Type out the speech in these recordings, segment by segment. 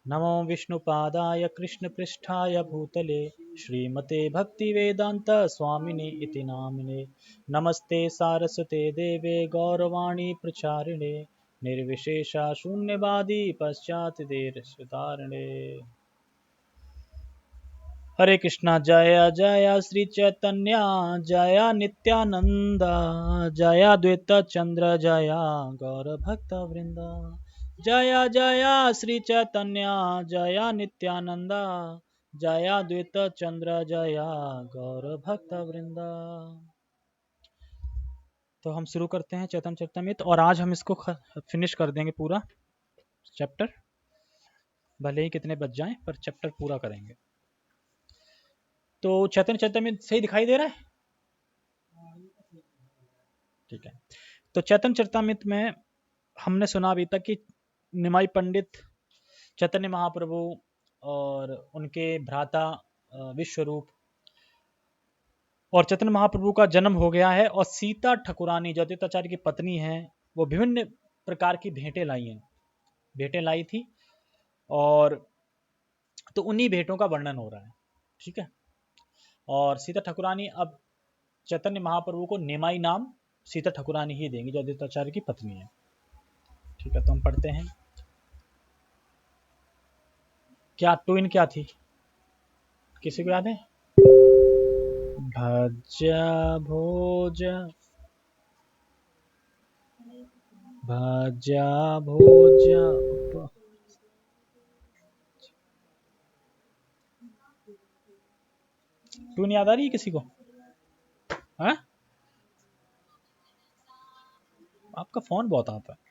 नमो विष्णुपादाय कृष्णपृष्ठाय भूतले श्रीमते भक्तिवेदांत स्वामिने इति नामिने। नमस्ते सारस्वते देवे गौरवाणी प्रचारिणे निर्विशेषा शून्यवादी पश्चात देर सुतारिणे। हरे कृष्णा जय जय श्री चैतन्य जय नित्यानंद जय द्वैत चंद्र जय गौर भक्त वृंद। जय जय श्री चैतन्य जय नित्यानंद जय द्वैत चंद्र जय गौर भक्त वृंद। तो हम शुरू करते हैं चैतन्य चरितमृत और आज हम इसको फिनिश कर देंगे पूरा चैप्टर, भले ही कितने बच जाएं पर चैप्टर पूरा करेंगे। तो चैतन्य चरितमृत सही दिखाई दे रहा है? ठीक है। तो चैतन्य चरितमृत में हमने सुना अभी तक कि निमाई पंडित चैतन्य महाप्रभु और उनके भ्राता विश्वरूप और चैतन्य महाप्रभु का जन्म हो गया है और सीता ठकुरानी जो अद्वैताचार्य की पत्नी है वो विभिन्न प्रकार की भेंटें लाई थी और तो उन्हीं भेंटों का वर्णन हो रहा है। ठीक है। और सीता ठकुरानी अब चैतन्य महाप्रभु को निमाई नाम सीता ठकुरानी ही देंगी जो अद्वैताचार्य की पत्नी है। ठीक है। तो हम पढ़ते हैं। क्या ट्विन क्या थी, किसी को याद है? भज भोज ट्विन याद आ रही है किसी को? है? आपका फोन बहुत आता है।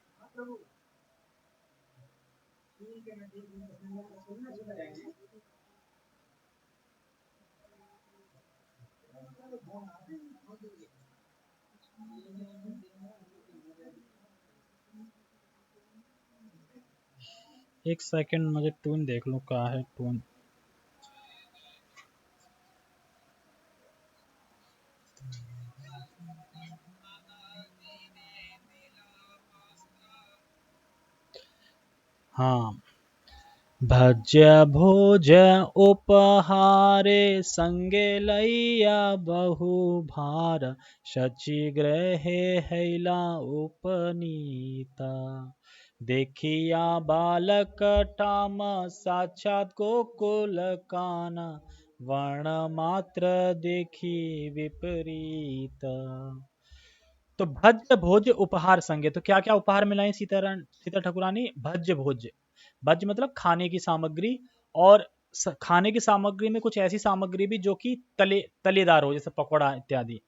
एक सेकंड मुझे ट्यून देख लो कहाँ है ट्यून। हाँ। भज्य भोज उपहारे संगे लैया बहु भार शची ग्रहे हैला उपनीता देखिया बालक टाम साक्षात गोकुल काना वर्ण मात्र देखी विपरीत। तो भज्य भोज उपहार संगे, तो क्या क्या उपहार मिलाई सीता ठकुरानी? भज्य भोज्य, भज्य मतलब खाने की सामग्री, और खाने की सामग्री में कुछ ऐसी सामग्री भी जो कि तलेदार हो, जैसे पकौड़ा इत्यादि।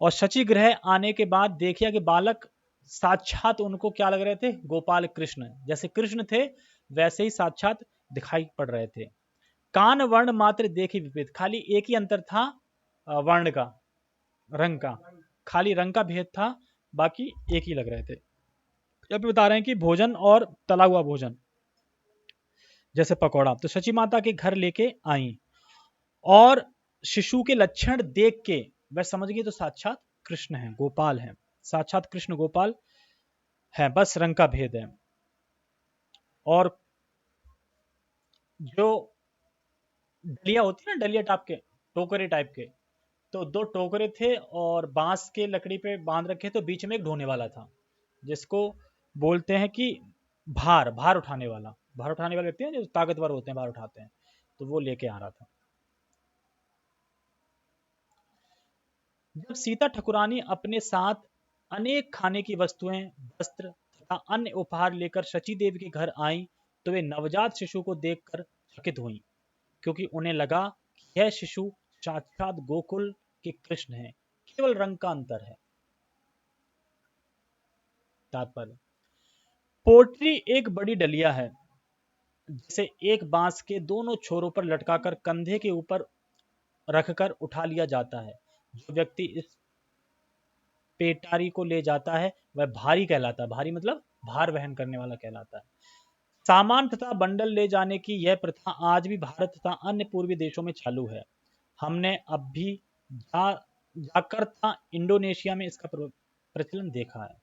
और शची ग्रह आने के बाद देखिए कि बालक साक्षात उनको क्या लग रहे थे? गोपाल कृष्ण, जैसे कृष्ण थे वैसे ही साक्षात दिखाई पड़ रहे थे। कान वर्ण मात्र देखी विपरीत, खाली एक ही अंतर था वर्ण का, रंग का, खाली रंग का भेद था, बाकी एक ही लग रहे थे। जब भी बता रहे हैं कि भोजन और तला हुआ भोजन जैसे पकौड़ा, तो शची माता के घर लेके आई और शिशु के लक्षण देख के वह समझ गई तो साक्षात कृष्ण है, गोपाल है, साक्षात कृष्ण गोपाल है, बस रंग का भेद है। और जो डलिया होती है ना, डलिया टाइप के, टोकरे टाइप के, तो दो टोकरे थे और बांस के लकड़ी पे बांध रखे, तो बीच में एक ढोने वाला था जिसको बोलते हैं कि भार उठाने वाला, भार उठाने वाले व्यक्ति हैं जो ताकतवर होते हैं, भार उठाते हैं, तो वो लेके आ रहा था। जब सीता ठकुरानी अपने साथ अनेक खाने की वस्तुएं, वस्त्र तथा अन्य उपहार लेकर शची देवी के घर आई तो वे नवजात शिशु को देखकर चकित हुई, क्योंकि उन्हें लगा कि यह शिशु साक्षात गोकुल के कृष्ण है, केवल रंग का अंतर है। तात्पर्य, पोट्री एक बड़ी डलिया है जिसे एक बांस के दोनों छोरों पर लटकाकर कंधे के ऊपर रखकर उठा लिया जाता है। जो व्यक्ति इस पेटारी को ले जाता है वह भारी कहलाता है, भारी मतलब भार वहन करने वाला कहलाता है। सामान तथा बंडल ले जाने की यह प्रथा आज भी भारत तथा अन्य पूर्वी देशों में चालू है। हमने अब भी जाकर था इंडोनेशिया में इसका प्रचलन देखा है।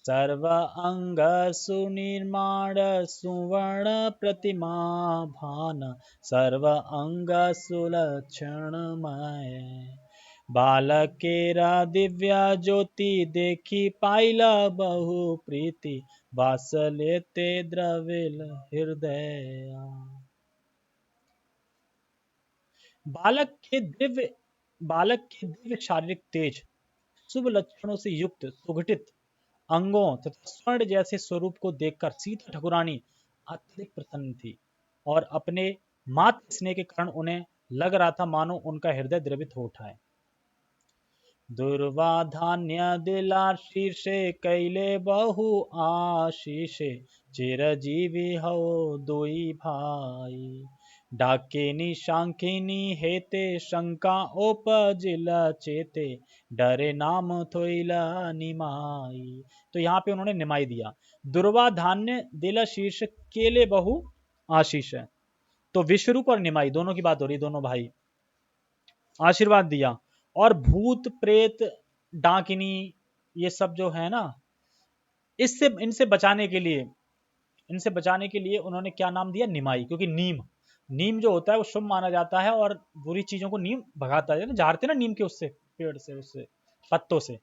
सर्व अंग सुनिर्माण सुवर्ण प्रतिमा भान सर्व अंग सुलक्षणमय बालकेरा दिव्य ज्योति देखी पाइला बहु प्रीति वासलेते द्रविल हृदय। बालक के दिव्य शारीरिक तेज, शुभ लक्षणों से युक्त सुगठित अंगों तथा स्वर्ण जैसे स्वरूप को देखकर सीता ठाकुरानी अत्यधिक प्रसन्न थी और अपने मातृ स्नेह के कारण उन्हें लग रहा था मानो उनका हृदय द्रवित हो उठा है। दुर्वाधान्य दिलाशीषे कैले बहु आशीषे चिरजीवी हो दुई भाई डाकिनी शांकिनी हेते शंका उपजिल चेते डरे नाम थोइला निमाई। तो यहाँ पे उन्होंने निमाई दिया। दुर्वाधान्य दिला शीर्ष केले बहु आशीष है, तो विश्वरूप और निमाई दोनों की बात हो रही, दोनों भाई आशीर्वाद दिया। और भूत प्रेत डाकिनी ये सब जो है ना, इससे इनसे बचाने के लिए उन्होंने क्या नाम दिया, निमाई। क्योंकि नीम जो होता है वो शुभ माना जाता है और बुरी चीजों को नीम भगाता है ना, झाड़ते ना नीम के उससे पेड़ से उससे पत्तों से,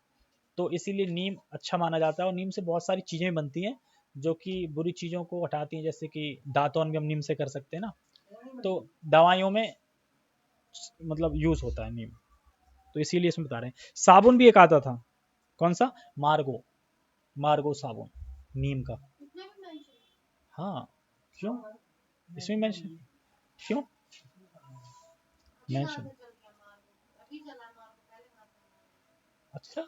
तो इसीलिए नीम अच्छा माना जाता है। और नीम से बहुत सारी चीजें बनती हैं जो कि बुरी चीजों को हटाती हैं, जैसे कि दांतों भी हम नीम से कर सकते हैं ना, तो दवाइयों में मतलब यूज होता है नीम, तो इसीलिए इसमें बता रहे हैं। साबुन भी एक आता था, कौन सा, मार्गो साबुन नीम का। हाँ क्यों, इसमें मेंशन क्यों मेंशन, अच्छा।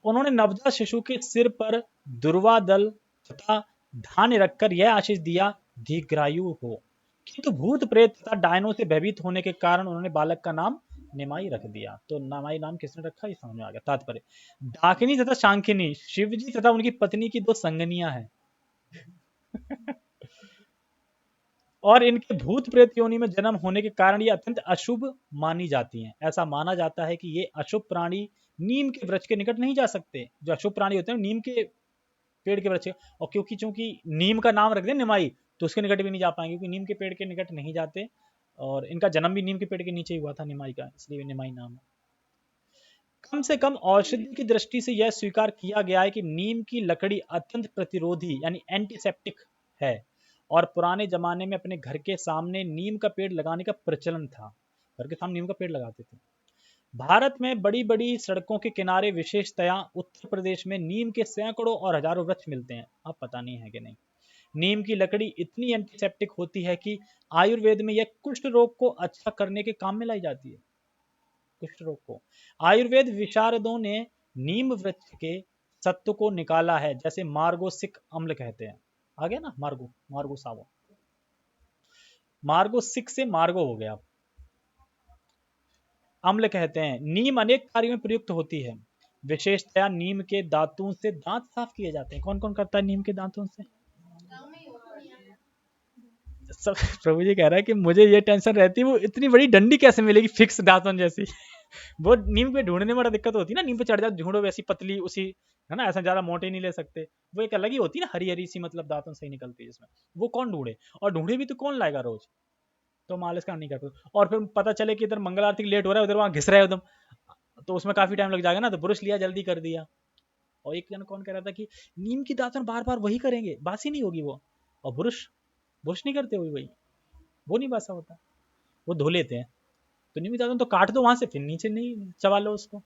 उन्होंने नवजात शिशु के सिर पर दुर्वा दल तथा धान्य रखकर यह आशीष दिया दीर्घायु हो, किंतु भूत प्रेत तथा डायनों से भयभीत होने के कारण उन्होंने बालक का नाम निमाई रख दिया। तो निमाई नाम किसने रखा, ये समझ में आ गया। तात्पर्य, डाकिनी तथा शांकिनी शिवजी तथा उनकी पत्नी की दो संगनियां हैं और इनके भूत प्रेत योनि में जन्म होने के कारण ये अत्यंत अशुभ मानी जाती हैं। ऐसा माना जाता है कि ये अशुभ प्राणी नीम के वृक्ष के निकट नहीं जा सकते। जो अशुभ प्राणी होते हैं नीम के पेड़ के वृक्ष, और क्योंकि चूंकि नीम का नाम रख दे निमाई, तो उसके निकट भी नहीं जा पाएंगे, क्योंकि नीम के पेड़ के निकट नहीं जाते। और इनका जन्म भी नीम के पेड़ के नीचे ही हुआ था निमाई का, इसलिए निमाई नाम है। कम से कम औषधि की दृष्टि से यह स्वीकार किया गया है कि नीम की लकड़ी अत्यंत प्रतिरोधी यानी एंटीसेप्टिक है, और पुराने जमाने में अपने घर के सामने नीम का पेड़ लगाने का प्रचलन था। घर के सामने नीम का पेड़ लगाते थे। भारत में बड़ी बड़ी सड़कों के किनारे विशेषतया उत्तर प्रदेश में नीम के सैकड़ों और हजारों वृक्ष मिलते हैं। अब पता नहीं है कि नहीं। नीम की लकड़ी इतनी एंटीसेप्टिक होती है कि आयुर्वेद में यह कुष्ठ रोग को अच्छा करने के काम में लाई जाती है। कुष्ठ रोग को आयुर्वेद विशारदों ने नीम वृक्ष के सत्व को निकाला है, जैसे मार्गोसिक अम्ल कहते हैं। आ गया ना, मार्गो साबुन, मार्गोसिक से मार्गो हो गया, अम्ल कहते हैं। नीम अनेक कार्यों में प्रयुक्त होती है, विशेषतया नीम के दांतों से दांत साफ किए जाते हैं। कौन कौन करता है नीम के दांतों से, सब। प्रभु जी कह रहा है कि मुझे ये टेंशन रहती है वो इतनी बड़ी डंडी कैसे मिलेगी फिक्स दांतन जैसी वो नीम पे ढूंढने में बड़ा दिक्कत होती है ना, नीम पे चढ़ जाओ ढूंढो वैसी पतली उसी, है ना, ऐसा ज्यादा मोटे नहीं ले सकते। वो एक अलग ही होती है ना, हरी हरी सी, मतलब दांतन सही निकलती है जिसमें, वो कौन ढूंढे, और ढूंढे भी तो कौन लाएगा रोज, तो मालिश का नहीं करते। और फिर पता चले कि इधर मंगल आरती लेट हो रहा है, उधर वहां घिस रहा है एकदम, तो उसमें काफी टाइम लग जाएगा ना, तो ब्रश लिया जल्दी कर दिया। और एक जन कौन कह रहा था कि नीम की दातन बार बार वही करेंगे, बासी नहीं होगी वो, और ब्रश ब्रश नहीं करते हुए वही, वो नहीं बासा होता, वो धो लेते हैं। तो नीम की दातन तो काट दो वहां से, फिर नीचे नहीं चबा लो उसको।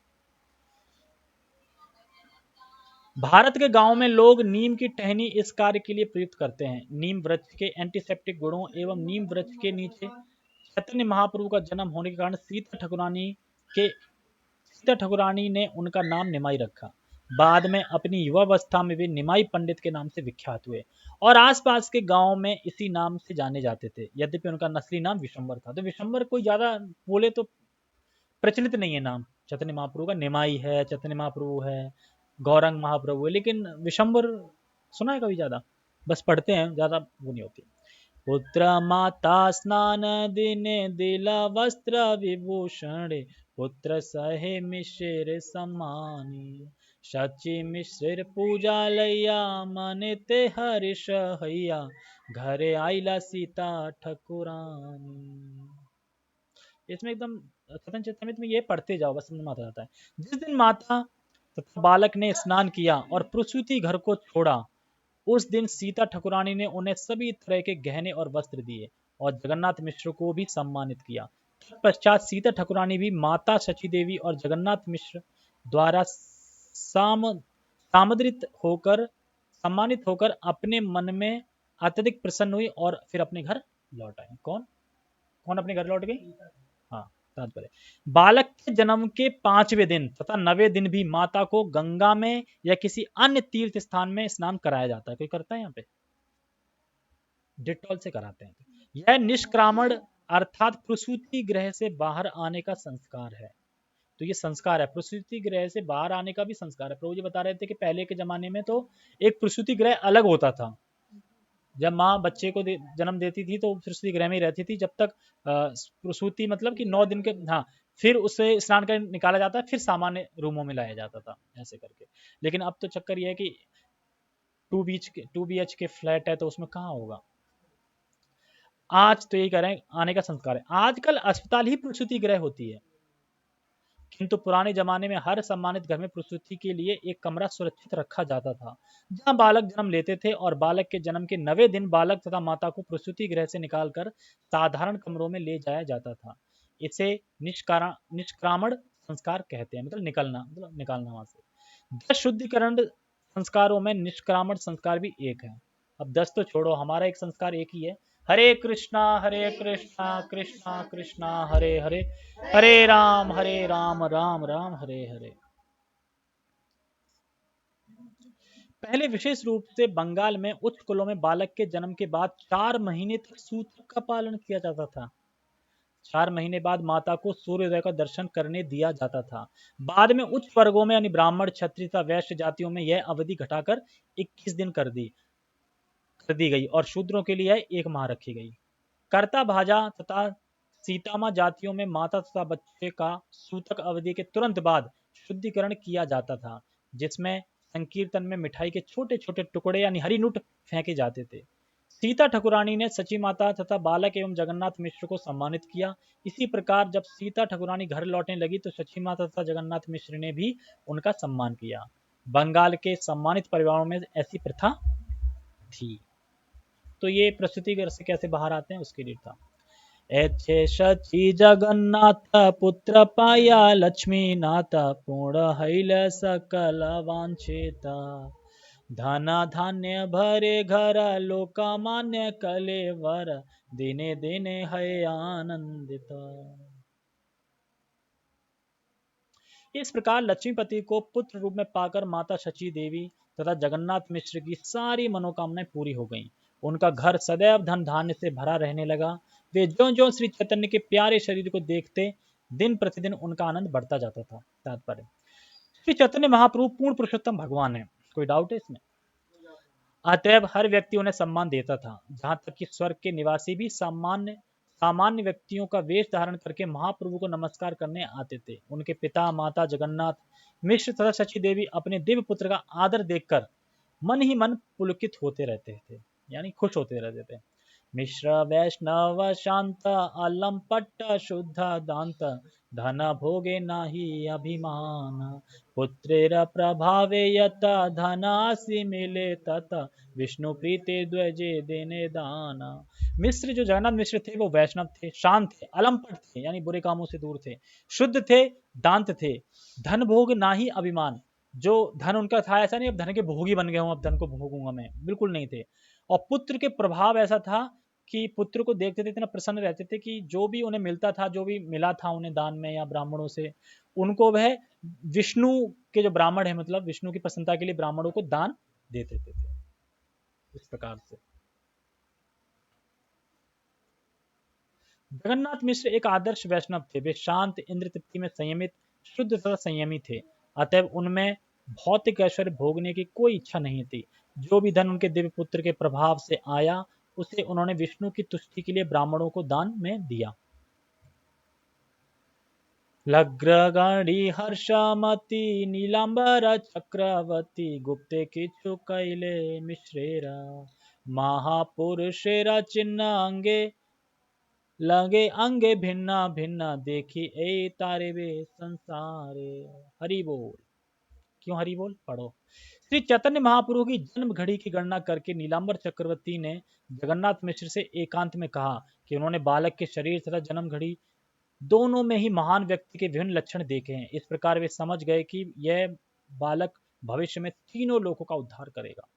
भारत के गांव में लोग नीम की टहनी इस कार्य के लिए प्रयुक्त करते हैं। नीम वृक्ष के एंटीसेप्टिक गुणों एवं नीम वृक्ष के नीचे चैतन्य महाप्रभु का जन्म होने के कारण सीता ठाकुरानी ने उनका नाम निमाई रखा। बाद में अपनी युवावस्था में वे निमाई पंडित के नाम से विख्यात हुए और आसपास के गांव में इसी नाम से जाने जाते थे। यद्यपि उनका नस्ली नाम विशंबर था। तो विशंबर कोई ज्यादा बोले तो प्रचलित नहीं है नाम। चैतन्य महाप्रभु का निमाई है, चैतन्य महाप्रभु है, गौरंग महाप्रभु है, लेकिन विशंबर सुना है कभी ज्यादा, बस पढ़ते हैं, ज्यादा वो नहीं होती। पुत्र माता स्नान दिने दिला वस्त्र विभूषण पुत्र सहे मिश्र सम्मानी सची मिश्र पूजा लैया माने ते हरिष हैया घरे आईला सीता ठकुरानी। इसमें एकदम कथन चेतामित में ये पढ़ते जाओ, बस समझ में आता जाता है। जिस दिन माता तथा बालक ने स्नान किया और प्रसूति घर को छोड़ा, उस दिन सीता ठाकुरानी ने उन्हें सभी तरह के गहने और वस्त्र दिए और जगन्नाथ मिश्र को भी सम्मानित किया। तत्पश्चात सीता ठाकुरानी भी माता शची देवी और जगन्नाथ मिश्र द्वारा सामंत्रित होकर सम्मानित होकर अपने मन में अत्यधिक प्रसन्न हुई और फिर अपने घर लौट आए। कौन कौन अपने घर लौट गई? हाँ, तात्पर्य बालक के जन्म के 5वें दिन तथा 9वें दिन भी माता को गंगा में या किसी अन्य तीर्थ स्थान में स्नान कराया जाता है। कोई करता है यहाँ पे? डिटॉल से कराते हैं। यह निष्क्रामण अर्थात प्रसूति गृह से बाहर आने का संस्कार है। तो ये संस्कार है, प्रसूति गृह से बाहर आने का भी संस्कार है। प्रभु जी बता रहे थे कि पहले के जमाने में तो एक प्रसूति गृह अलग होता था। जब माँ बच्चे को जन्म देती थी तो प्रसूति गृह में ही रहती थी जब तक प्रसूति मतलब कि 9 दिन के, हाँ, फिर उसे स्नान कर निकाला जाता है, फिर सामान्य रूमों में लाया जाता था ऐसे करके। लेकिन अब तो चक्कर ये है कि 2 BH के फ्लैट है तो उसमें कहाँ होगा। आज तो यही कह रहे हैं आने का संस्कार है। आजकल अस्पताल ही प्रसूति गृह होती है, किंतु पुराने जमाने में हर सम्मानित घर में प्रसूति के लिए एक कमरा सुरक्षित रखा जाता था जहां बालक जन्म लेते थे और बालक के जन्म के 9वें दिन बालक तथा माता को प्रसूति गृह से निकालकर साधारण कमरों में ले जाया जाता था। इसे निष्क्रामण संस्कार कहते हैं, मतलब निकालना वहां से। 10 शुद्धिकरण संस्कारों में निष्क्रामण संस्कार भी एक है। अब 10 तो छोड़ो, हमारा एक संस्कार एक ही है, हरे कृष्णा कृष्णा कृष्णा हरे हरे, हरे राम राम राम हरे हरे। पहले विशेष रूप से बंगाल में उच्च कुलों में बालक के जन्म के बाद 4 महीने तक सूतक का पालन किया जाता था। 4 महीने बाद माता को सूर्योदय का दर्शन करने दिया जाता था। बाद में उच्च वर्गों में यानी ब्राह्मण, क्षत्रिय तथा वैश्य जातियों में यह अवधि घटाकर 21 दिन कर दी गई और शूद्रों के लिए 1 माह रखी गई। कर्ता भाजा तथा सीतामा जातियों में माता तथा बच्चे का सूतक अवधि के तुरंत बाद शुद्धिकरण किया जाता था, जिसमें संकीर्तन में मिठाई के छोटे छोटे टुकड़े यानी हरिनुट फेंके जाते थे। सीता ठाकुरानी ने सची माता तथा बालक एवं जगन्नाथ मिश्र को सम्मानित किया। इसी प्रकार जब सीता ठाकुरानी घर लौटने लगी तो सची माता तथा जगन्नाथ मिश्र ने भी उनका सम्मान किया। बंगाल के सम्मानित परिवारों में ऐसी प्रथा थी। तो ये प्रस्तुति घर से कैसे बाहर आते हैं उसके लिए था। एथे शची जगन्नाथ पुत्र पाया लक्ष्मीनाथ पूर्ण हैल सकल वांछित धना धान्य भरे घर लोकमान्य कलेवर दिने दिने है आनंदित। इस प्रकार लक्ष्मीपति को पुत्र रूप में पाकर माता शची देवी तथा जगन्नाथ मिश्र की सारी मनोकामनाएं पूरी हो गईं। उनका घर सदैव धन धान्य से भरा रहने लगा। वे ज्यों ज्यों श्री चैतन्य के प्यारे शरीर को देखते दिन प्रतिदिन उनका आनंद बढ़ता जाता था। तात्पर्य श्री चैतन्य महाप्रभु पूर्ण पुरुषोत्तम भगवान है, कोई डाउट है इसमें? अतएव हर व्यक्ति उन्हें सम्मान देता था, जहां तक कि स्वर्ग के निवासी भी सामान्य व्यक्तियों का वेश धारण करके महाप्रभु को नमस्कार करने आते थे। उनके पिता माता जगन्नाथ मिश्र तथा शची देवी अपने दिव्य पुत्र का आदर देखकर मन ही मन पुलकित होते रहते थे, यानी खुश होते रहते थे। मिश्र वैष्णव शांत अलंपट शुद्ध दांत धन भोगे नाही अभिमान पुत्रेर प्रभावे यत धनासी मिले तत विष्णु प्रीते द्वजे देने दान। मिश्र जो जगन्नाथ मिश्र थे वो वैष्णव थे, शांत थे, अलंपट थे यानी बुरे कामों से दूर थे, शुद्ध थे, दांत थे, धन भोग ना ही अभिमान, जो धन उनका था ऐसा नहीं अब धन के भोगी बन गए हूं, अब धन को भोगूंगा मैं, बिल्कुल नहीं थे। और पुत्र के प्रभाव ऐसा था कि पुत्र को देखते थे इतना प्रसन्न रहते थे कि जो भी उन्हें मिलता था, जो भी मिला था उन्हें दान में या ब्राह्मणों से, उनको वह विष्णु के जो ब्राह्मण है मतलब विष्णु की प्रसन्नता के लिए ब्राह्मणों को दान देते थे। इस प्रकार से जगन्नाथ मिश्र एक आदर्श वैष्णव थे। वे शांत, इंद्र तृप्ति में संयमित, शुद्ध तथा संयमी थे। अतएव उनमें भौतिक ऐश्वर्य भोगने की कोई इच्छा नहीं थी। जो भी धन उनके दिव्य पुत्र के प्रभाव से आया उसे उन्होंने विष्णु की तुष्टि के लिए ब्राह्मणों को दान में दिया। लग्रगणी हर्षमती नीलांबर चक्रवर्ती गुप्ते किच्छु कैले मिश्रेरा महापुरुषेरा चिन्ह अंगे लगे अंगे भिन्ना भिन्ना देखी ए तारे वे संसारे। हरि बोल। क्यों हरि बोल पढ़ो। श्री चैतन्य महाप्रभु की जन्म घड़ी की गणना करके नीलांबर चक्रवर्ती ने जगन्नाथ मिश्र से एकांत में कहा कि उन्होंने बालक के शरीर तथा जन्म घड़ी दोनों में ही महान व्यक्ति के विभिन्न लक्षण देखे हैं। इस प्रकार वे समझ गए कि यह बालक भविष्य में तीनों लोगों का उद्धार करेगा।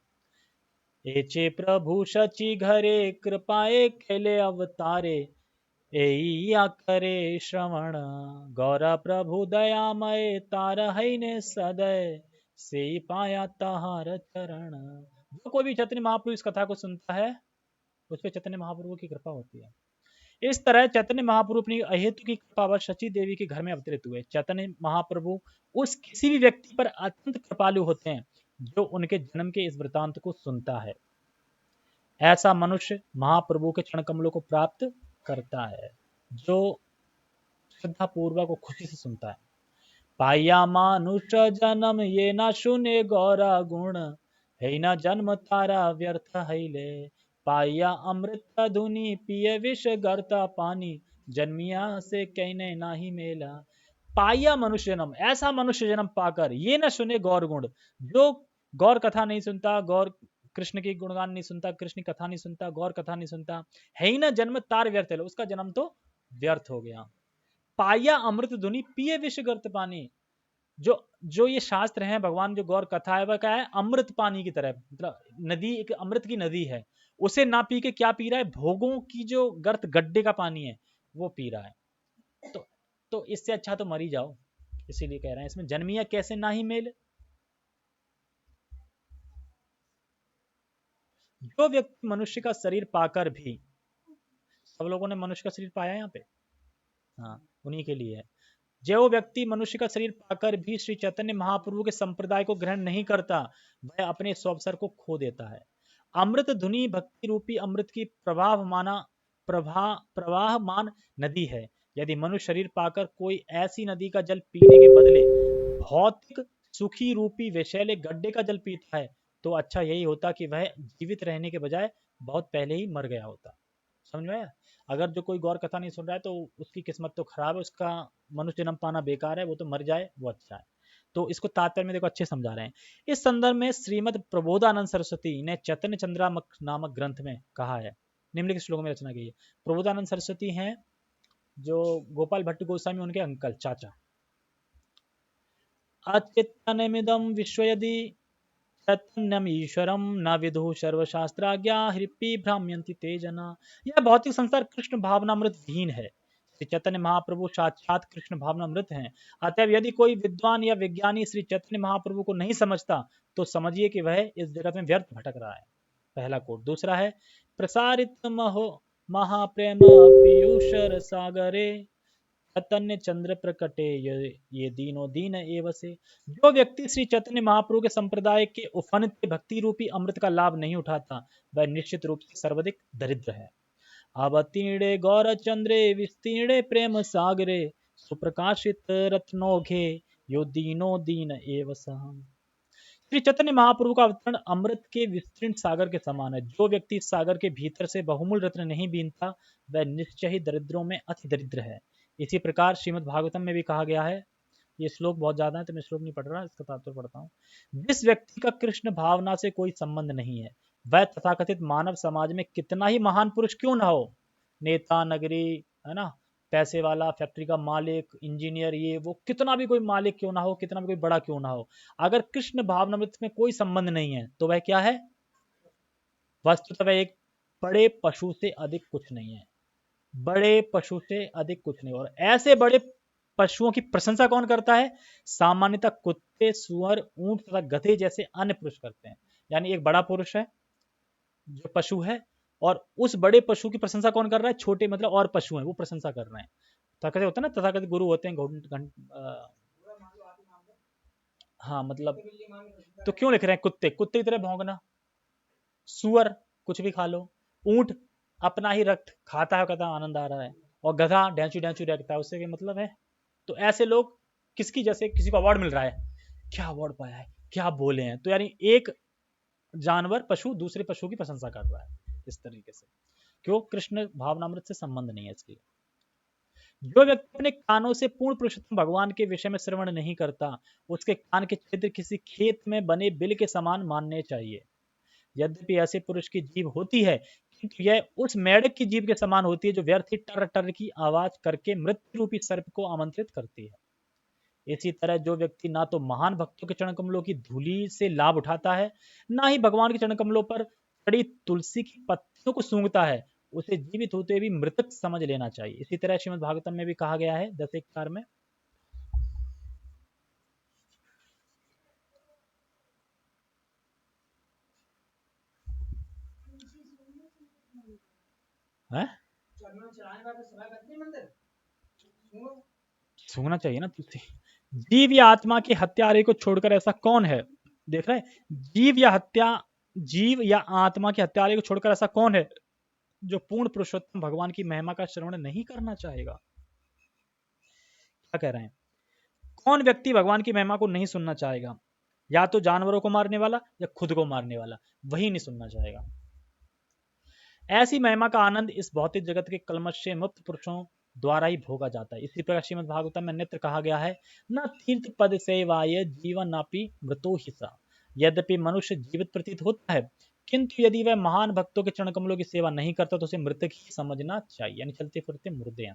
एचे प्रभु शचि घरे कृपाए खेले अवतारे एया करे श्रवण गौरा प्रभु दयामय तार ने सदय से पाया ताहार चरण। जो कोई भी चैतन्य महाप्रभु इस कथा को सुनता है उस पर चैतन्य महाप्रभु की कृपा होती है। इस तरह चैतन्य महाप्रभु अपनी अहेतु की कृपावश शची देवी के घर में अवतरित हुए। चैतन्य महाप्रभु उस किसी भी व्यक्ति पर अत्यंत कृपालु होते हैं जो उनके जन्म के इस वृतांत को सुनता है। ऐसा मनुष्य महाप्रभु के चरण कमलों को प्राप्त करता है जो श्रद्धा पूर्वक और खुशी से सुनता है। पाया मानुष जन्म ये न सुने गौरा गुण है न जन्म तारा व्यर्थ हैले पाया अमृत धुनी पिए विष गर्ता पानी जन्मिया से कहने नाही मेला। पाया मनुष्य जन्म, ऐसा मनुष्य जन्म पाकर ये न सुने गौर गुण, जो गौर कथा नहीं सुनता, गौर कृष्ण की गुणगान नहीं सुनता, कृष्ण की कथा नहीं सुनता, गौर कथा नहीं सुनता, है ही ना जन्म तार व्यर्थ है, उसका जन्म तो व्यर्थ हो गया। पाया अमृत धुनी पिए विष गर्त पानी, जो जो ये शास्त्र हैं भगवान जो गौर कथा है वह क्या है, अमृत पानी की तरह, मतलब नदी एक अमृत की नदी है, उसे ना पी के क्या पी रहा है, भोगों की जो गर्त गड्ढे का पानी है वो पी रहा है। तो इससे अच्छा तो मर ही जाओ। इसीलिए कह रहे हैं इसमें जन्मिया कैसे ना ही मेल। जो व्यक्ति मनुष्य का शरीर पाकर भी, सब लोगों ने मनुष्य का शरीर पाया यहाँ पे, हाँ उन्हीं के लिए है। जो व्यक्ति मनुष्य का शरीर पाकर भी श्री चैतन्य महाप्रभु के संप्रदाय को ग्रहण नहीं करता वह अपने स्वअवसर को खो देता है। अमृत धुनी भक्ति रूपी अमृत की प्रवाहमान नदी है। यदि मनुष्य शरीर पाकर कोई ऐसी नदी का जल पीने के बदले भौतिक सुखी रूपी विषैले गड्ढे का जल पीता है तो अच्छा यही होता कि वह जीवित रहने के बजाय बहुत पहले ही मर गया होता। समझ में आया? अगर जो कोई गौर कथा नहीं सुन रहा है तो उसकी किस्मत तो खराब है, उसका मनुष्य जन्म पाना बेकार है, वो तो मर जाए वो अच्छा है। तो इसको तात्पर्य में देखो अच्छे समझा रहे हैं। इस संदर्भ में श्रीमद प्रबोधानंद सरस्वती ने चैतन्य चंद्रामक नामक ग्रंथ में कहा है, निम्नलिखित श्लोकों में रचना की है। प्रबोधानंद सरस्वती हैं जो गोपाल भट्ट गोस्वामी उनके अंकल चाचा। अचित्तनमिदं विश्व यदि चैतन्यम ईश्वरम न विदु सर्वशास्त्राज्ञा हृपि भ्राम्यन्ति ते जना। यह भौतिक संसार कृष्ण भावनामृत विहीन है। श्री चैतन्य महाप्रभु साक्षात कृष्ण भावनामृत हैं। अतएव यदि कोई विद्वान या विज्ञानी श्री चैतन्य महाप्रभु को नहीं समझता तो समझिए कि वह इस जगत में व्यर्थ भटक रहा है। पहला कोट। दूसरा है प्रसारित महो महाप्रेम पीयूष सागरे चैतन्य चंद्र प्रकटे ये दीनो दीन एव से। जो व्यक्ति श्री चैतन्य महाप्रभु के संप्रदाय के उफनते भक्ति रूपी अमृत का लाभ नहीं उठाता वह निश्चित रूप से सर्वाधिक दरिद्र है। अवतीर्णे गौर चंद्रे विस्तीर्णे प्रेम सागरे सुप्रकाशित रत्नोघे यो दीनो दीन एव सह। श्री चैतन्य महाप्रभु का अवतरण अमृत के विस्तीर्ण सागर के समान है। जो व्यक्ति इस सागर के भीतर से बहुमूल रत्न नहीं बीनता वह निश्चय ही दरिद्रों में अति दरिद्र है। इसी प्रकार श्रीमद् भागवतम में भी कहा गया है, ये श्लोक बहुत ज्यादा है तो मैं श्लोक नहीं पढ़ रहा, इसका तात्पर्य पढ़ता हूँ। जिस व्यक्ति का कृष्ण भावना से कोई संबंध नहीं है वह तथाकथित मानव समाज में कितना ही महान पुरुष क्यों ना हो, नेता नगरी है ना, पैसे वाला, फैक्ट्री का मालिक, इंजीनियर, ये वो कितना भी कोई मालिक क्यों ना हो, कितना भी कोई बड़ा क्यों ना हो, अगर कृष्ण भावनामृत में कोई संबंध नहीं है तो वह क्या है, वस्तुतः वह एक बड़े पशु से अधिक कुछ नहीं है। बड़े पशु से अधिक कुछ नहीं। और ऐसे बड़े पशुओं की प्रशंसा कौन करता है? सामान्यतः कुत्ते, सुअर, ऊंट तथा गधे जैसे अन्य पुरुष करते हैं। यानी एक बड़ा पुरुष है जो पशु है और उस बड़े पशु की प्रशंसा कौन कर रहा है? छोटे मतलब और पशु हैं वो प्रशंसा कर रहे हैं। तथाकथित होता है ना, तथाकथित गुरु होते हैं हाँ मतलब, तो क्यों लिख रहे हैं कुत्ते, कुत्ते की तरह भौंकना, सुअर कुछ भी खा लो, ऊंट अपना ही रक्त खाता है, कहता आनंद आ रहा है, और गधा डेंचू डेंचू रखता है, उससे क्या मतलब है? तो ऐसे लोग किसकी, जैसे किसी को अवार्ड मिल रहा है, क्या अवार्ड पाया है, क्या बोले हैं, तो यानी एक जानवर पशु दूसरे पशु की प्रशंसा कर रहा है इस तरीके से। क्यों? कृष्ण भावनामृत से संबंध नहीं है इसलिए। जो व्यक्ति अपने कानों से पूर्ण पुरुषोत्तम भगवान के विषय में श्रवण नहीं करता, उसके कान के छिद्र किसी खेत में बने बिल के समान मानने चाहिए। यद्यपि ऐसे पुरुष की जीभ होती है, किंतु यह उस मेढक की जीभ के समान होती है जो व्यर्थ ही टर टर की आवाज करके मृत्यु रूपी सर्प को आमंत्रित करती है। इसी तरह जो व्यक्ति ना तो महान भक्तों के चरण कमलों की धूलि से लाभ उठाता है, ना ही भगवान के चरण कमलों पर पड़ी तुलसी की पत्तियों को सूंघता है, उसे जीवित होते भी मृतक समझ लेना चाहिए। इसी तरह श्रीमद् भागवतम में भी कहा गया है 10:1-4 में। है सूंघना चाहिए ना तुलसी। जीव या आत्मा की हत्यारे को छोड़कर ऐसा कौन है, देख रहे हैं, जीव या आत्मा की हत्यारे को छोड़कर ऐसा कौन है जो पूर्ण पुरुषोत्तम भगवान की महिमा का श्रवण नहीं करना चाहेगा। क्या कह रहे हैं, कौन व्यक्ति भगवान की महिमा को नहीं सुनना चाहेगा, या तो जानवरों को मारने वाला या खुद को मारने वाला, वही नहीं सुनना चाहेगा। ऐसी महिमा का आनंद इस भौतिक जगत के कलमश से मुक्त पुरुषों द्वारा ही भोगा जाता है। इसी प्रकार श्रीमद् भागवतम में नेत्र कहा गया है, न तीर्थ पद सेवाय जीवन नापी मृतो हिसा। यद्यपि मनुष्य जीवित प्रतीत होता है, किंतु यदि वह महान भक्तों के चरण कमलों की सेवा नहीं करता तो उसे मृतक ही समझना चाहिए, यानी चलते फिरते मुर्दे हैं।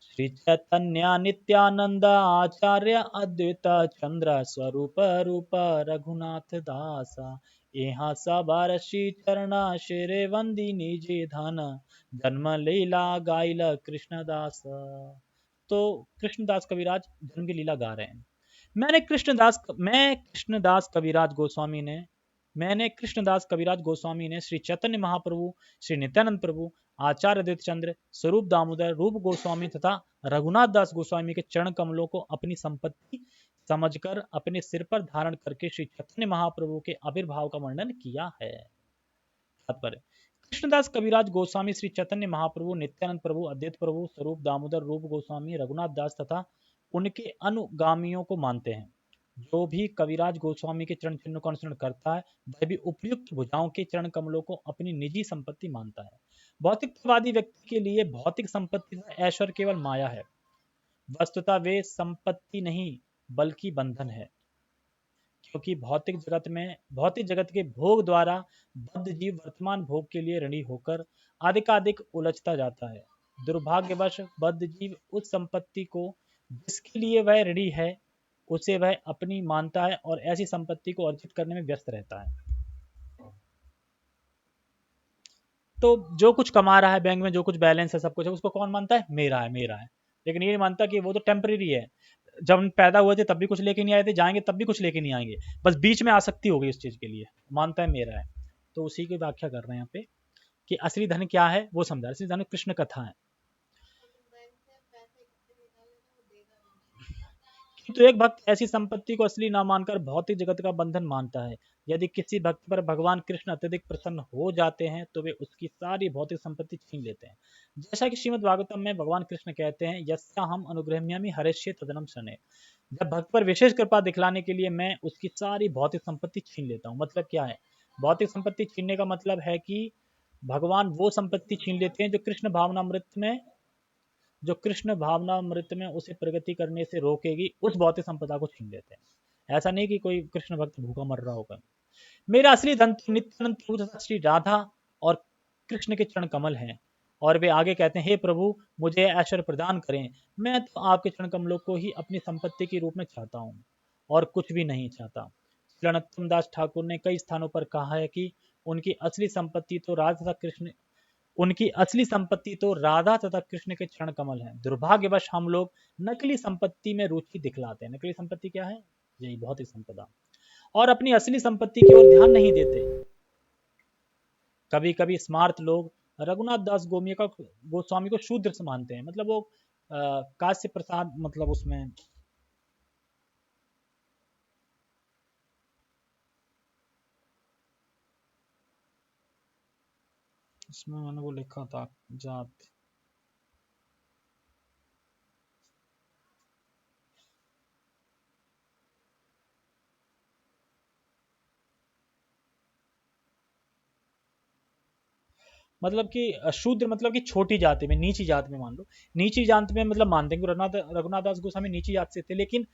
श्री चैतन्य नित्यानंद आचार्य अद्वैत चंद्र स्वरूप रूप रघुनाथ दासा, यहाँ सबार श्री चरण शेरे वंदी निजी धन, जन्म लीला गाइल कृष्णदास। तो कृष्णदास कविराज जन्म की लीला गा रहे हैं। मैंने कृष्णदास कविराज गोस्वामी ने श्री चैतन्य महाप्रभु, श्री नित्यानंद प्रभु, आचार्य अद्वैत चंद्र, स्वरूप दामोदर, रूप गोस्वामी तथा रघुनाथ दास गोस्वामी के चरण कमलों को अपनी संपत्ति समझकर अपने सिर पर धारण करके श्री चैतन्य महाप्रभु के आविर्भाव का वर्णन किया है। तात्पर्य, कृष्णदास कविराज गोस्वामी श्री चैतन्य महाप्रभु, नित्यानंद प्रभु, अद्वैत प्रभु, स्वरूप दामोदर, रूप गोस्वामी, रघुनाथ दास तथा उनके अनुगामियों को मानते हैं। जो भी कविराज गोस्वामी के चरण चिन्हों का अनुसरण करता है, वह भी उपयुक्त भुजाओं के चरण कमलों को अपनी निजी संपत्ति मानता है। भौतिकवादी व्यक्ति के लिए भौतिक संपत्ति तथा ऐश्वर्य केवल माया है। वस्तुतः वे संपत्ति नहीं बल्कि बंधन है, क्योंकि भौतिक जगत के भोग द्वारा बद्ध जीव वर्तमान भोग के लिए ऋणी होकर अधिकाधिक उलझता जाता है। दुर्भाग्यवश बद्ध जीव उस संपत्ति को जिसके लिए वह ऋणी है उसे वह अपनी मानता है और ऐसी संपत्ति को अर्जित करने में व्यस्त रहता है। तो जो कुछ कमा रहा है बैंक में, जो कुछ बैलेंस है, सब कुछ है, उसको कौन मानता है, मेरा है मेरा है। लेकिन ये नहीं मानता कि वो तो टेम्परेरी है। जब हम पैदा हुए थे तब भी कुछ लेके नहीं आए थे, जाएंगे तब भी कुछ लेके नहीं आएंगे, बस बीच में आसक्ति हो गई उस चीज के लिए, मानता है मेरा है। तो उसी की व्याख्या कर रहे हैं यहाँ पे कि असली धन क्या है वो समझा। असली धन कृष्ण कथा है। तो एक भक्त ऐसी संपत्ति को असली ना मानकर भौतिक जगत का बंधन मानता है। यदि किसी भक्त पर भगवान कृष्ण अत्यधिक प्रसन्न हो जाते हैं तो वे उसकी सारी भौतिक संपत्ति छीन लेते हैं। जैसा कि श्रीमद् भागवतम में भगवान कृष्ण कहते हैं, यस्या हम अनुग्रहम्यामि हरेष्ये तदनं शनैः। जब भक्त पर विशेष कृपा दिखलाने के लिए मैं उसकी सारी भौतिक संपत्ति छीन लेता हूँ। मतलब क्या है, भौतिक संपत्ति छीनने का मतलब है कि भगवान वो संपत्ति छीन लेते हैं जो कृष्ण भावनामृत में उसे प्रगति करने से रोकेगी, उस भौतिक संपदा को छीन लेते हैं। ऐसा नहीं कि कोई कृष्ण भक्त भूखा मर रहा होगा। मेरा असली धन तो नित्यानंद प्रभु तथा श्री राधा और कृष्ण के चरण कमल हैं। और वे आगे कहते हैं, हे प्रभु मुझे ऐश्वर्य प्रदान करें, मैं तो आपके चरण कमलों को ही अपनी संपत्ति के रूप में चाहता हूँ और कुछ भी नहीं चाहता। श्री नरोत्तम दास ठाकुर ने कई स्थानों पर कहा है कि उनकी असली संपत्ति तो राधा तथा कृष्ण के चरण कमल हैं। दुर्भाग्यवश हम लोग नकली संपत्ति में रुचि दिखलाते हैं। नकली संपत्ति क्या है, यही भौतिक संपदा, और अपनी असली संपत्ति की ओर ध्यान नहीं देते। कभी कभी स्मार्त लोग रघुनाथ दास गोस्वामी को शूद्र से मानते हैं। मतलब वो काश्य प्रसाद, मतलब उसमें मैंने वो लिखा था जात, मतलब कि शूद्र मतलब कि छोटी जाति में, नीची जाति में मान लो, नीची जाति में मतलब मानते हैं कि रघुनाथ दास गोस्वामी नीची जाति से थे, लेकिन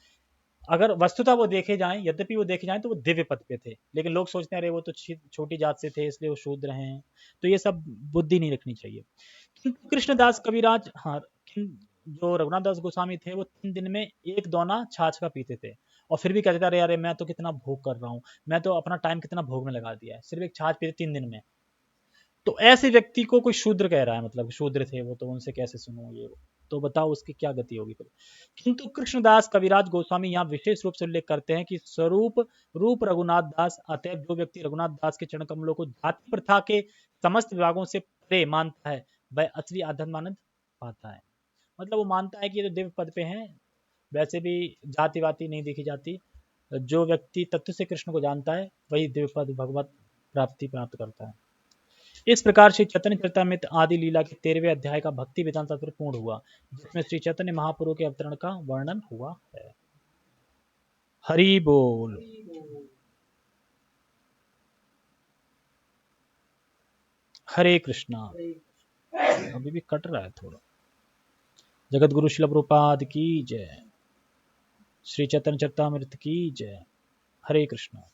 अगर वस्तुतः वो देखे जाएं, यद्यपि वो देखे जाएं तो वो दिव्य पद पे थे, लेकिन लोग सोचते हैं अरे वो तो छोटी जात से थे इसलिए वो शूद्र हैं। तो ये सब बुद्धि नहीं रखनी चाहिए। किंतु कृष्णदास कविराज, हाँ, जो रघुनाथ दास गोस्वामी थे वो 3 दिन में एक दोना छाछ का पीते थे, और फिर भी कहते थे अरे अरे मैं तो कितना भोग कर रहा हूँ, मैं तो अपना टाइम कितना भोग में लगा दिया है, सिर्फ एक छाछ पीते 3 दिन में। तो ऐसे व्यक्ति को कोई शूद्र कह रहा है, मतलब शूद्र थे वो, तो उनसे कैसे सुनो ये वो। तो बताओ उसकी क्या गति होगी फिर। किंतु कृष्णदास कविराज गोस्वामी यहाँ विशेष रूप से उल्लेख करते हैं कि स्वरूप रूप रघुनाथ दास, अतः जो व्यक्ति रघुनाथ दास के चरण कमलों को जाति प्रथा के समस्त विभागों से परे मानता है वह असली आध्यात्मानंद पाता है। मतलब वो मानता है कि ये तो दिव्य पद पे हैं, वैसे भी जाति वाति नहीं देखी जाती। जो व्यक्ति तत्व से कृष्ण को जानता है वही दिव्य पद भगवत प्राप्ति प्राप्त करता है। इस प्रकार श्री चैतन्य चरितमृत आदि लीला के 13वें अध्याय का भक्ति वेदांत तत्व पूर्ण हुआ, जिसमें श्री चैतन्य महाप्रभु के अवतरण का वर्णन हुआ है। हरि बोल। हरे कृष्णा। अभी भी कट रहा है थोड़ा। जगत गुरु श्रील प्रभुपाद की जय। श्री चैतन्य चरितमृत की जय। हरे कृष्णा।